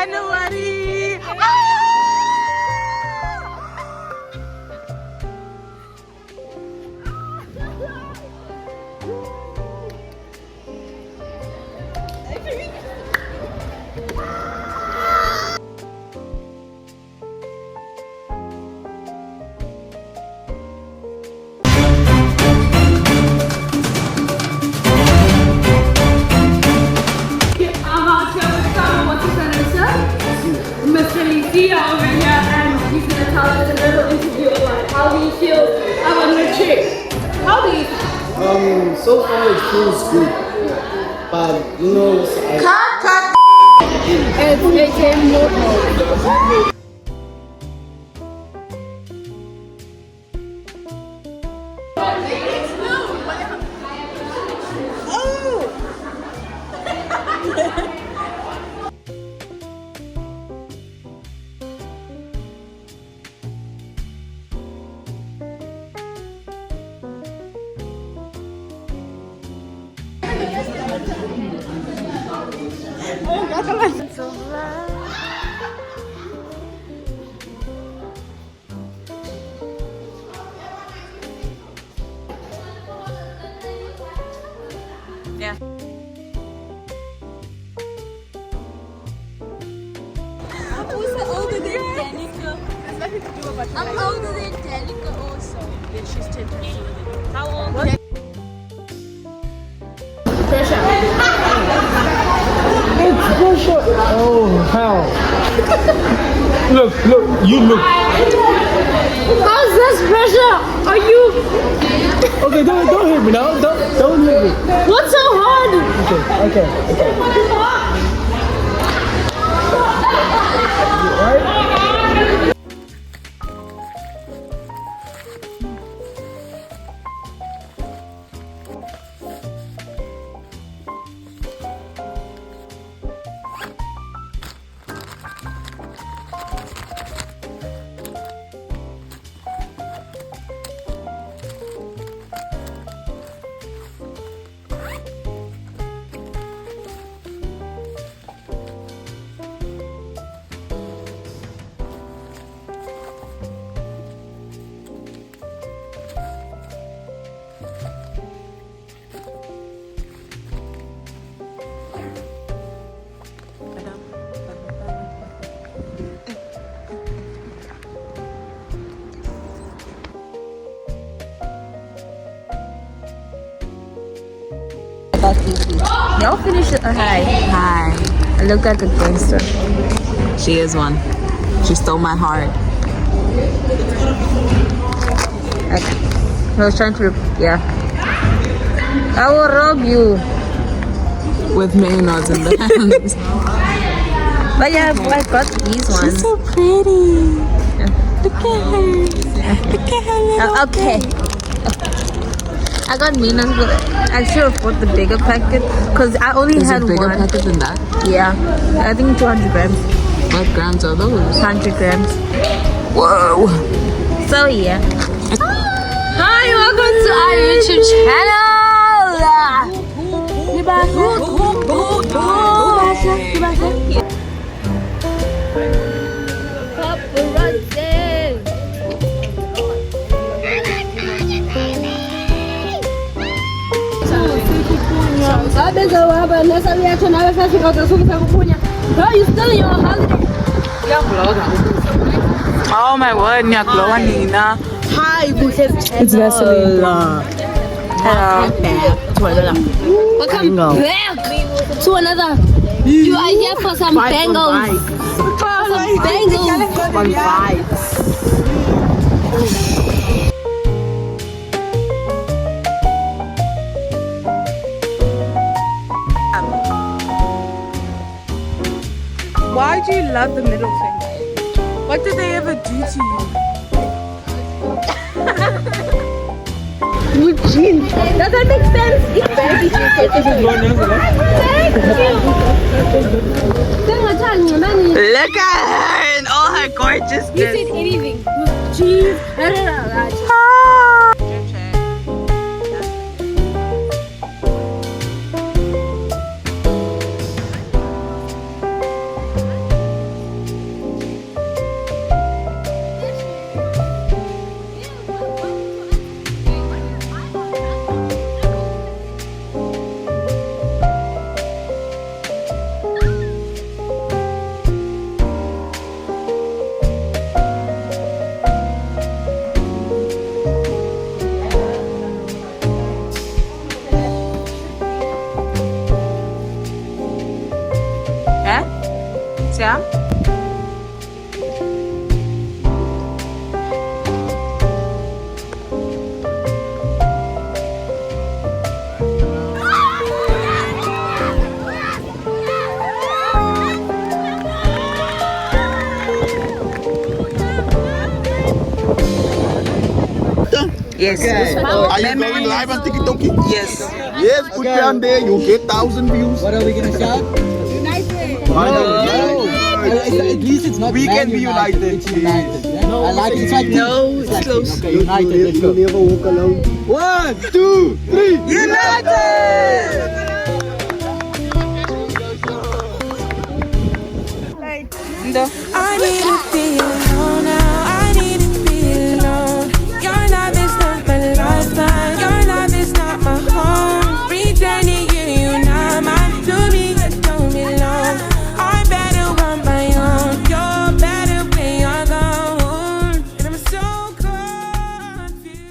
January. Mr. Lucia over here, and he's gonna tell us a little interview about how he feels about MATRIC. How do you feel? So far it feels good, but you know, It's ATM local. Yeah. I'm also older than Danica. I'm older than Danica also. Yeah, she's 10 times older than you. How old? oh hell! Look, you look. How's this pressure? Are you? Okay, don't hit me now. Don't hit me. What's so hard? Okay. Alright? Y'all finish it. Hi. I look like a gangster. She is one. She stole my heart. Okay. I was trying to, yeah. I will rob you. With mayonnaise in the hands. But yeah, I got these ones. She's so pretty. Yeah. Look at her. Look at her little okay. I got mayonnaise, but I should have bought the bigger packet because I only had bigger one. packet than that? Yeah, I think 200 grams. What grams are those? 100 grams. Whoa! So yeah. Hi, welcome to our YouTube channel. Oh my word, Nyakloa Nina. Hi, this is It's Vaseline. Hello. Welcome back to another. You are here for some bangles. For some bangles. Why do you love the middle finger? What did they ever do to you? Good jeans. Does that make sense? It's baggy jeans. Thank you. Look at her in all her gorgeousness. You said anything. Jeans. Yeah. Yes. Are you going live on TikTok? Yes. Yes, put me on there. You get 1,000 views. What are we gonna shout? At least it's not We Man can be united. It's united. Yeah? I like it's like No, it's like close. okay, united. Let's go. never walk alone. 1, 2, 3. United! I need to be alone now. I need to be alone. Your love is not my lifeline. Your love is not my home. Pretending you not mine. To me, you don't belong. I better on my own. You're better when you're gone. And I'm so confused.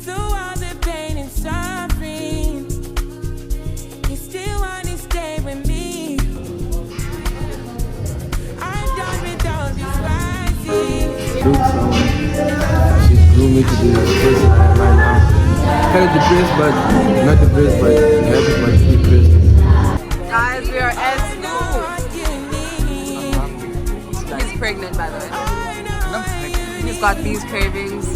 Through all the pain and suffering, you still want to stay with me. I'm done with all this rising. She's grooming to be the person I am right now. Kind of depressed, but not depressed, but happy, but depressed. Guys, we are at school. He's pregnant, by the way. He's got these cravings.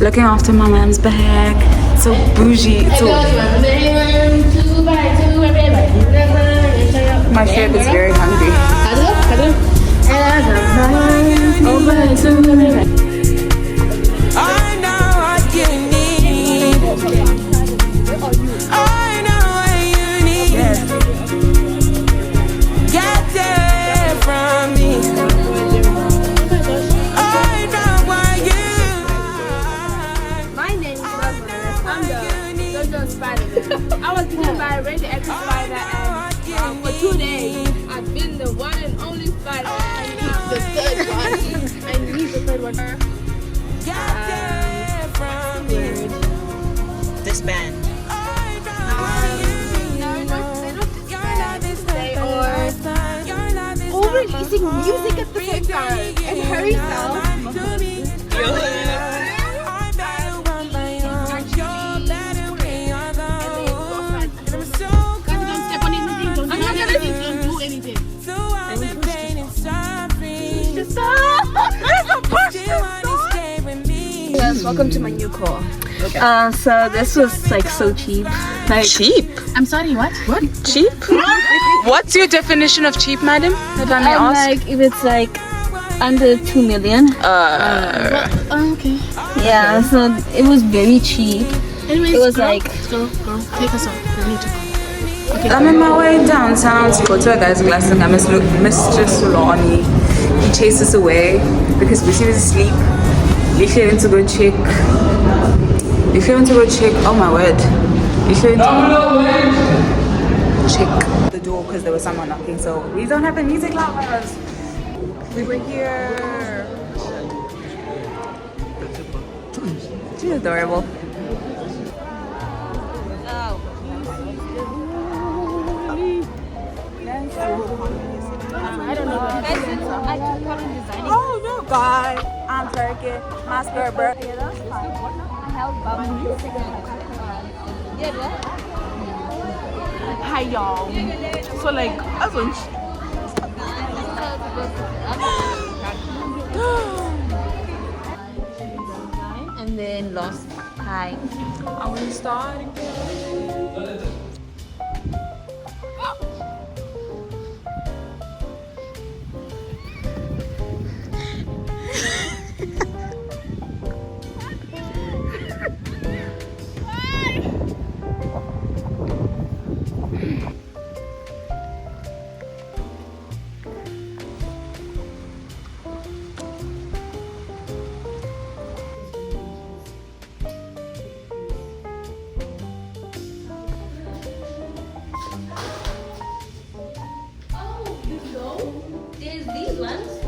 Looking after my mom's bag. So bougie. My chef is very hungry. I know what you need. I know what you need. Get there from me. I know what you My name is Rosamund. I'm the JoJo Spider-Man. I was given by a radioactive spider, and for 2 days, I've been the one and only spider. I need the third one. I need the third one. get there from me. This band. All releasing music at the same time. And hurry now. Yes, welcome to my new car. So this was like so cheap. Like, Cheap? I'm sorry, what? What? Cheap? What's your definition of cheap, madam? If I may ask. Like if it's like under 2 million. Okay. Yeah, so it was very cheap. Anyways, It was like girl, take us off. We need to go. I'm in my way downtown to go to a guy's class and I miss Mr. Solani. He chases us away because Lucy was asleep. If you want to go check, oh my word. If you want to check the door because there was someone knocking, so we don't have the music loud. We were here. She's adorable. Oh no, God. I'm Turkey. My skirt, bro. Hi y'all. So like, and then lost. Hi. I want to start again. ones.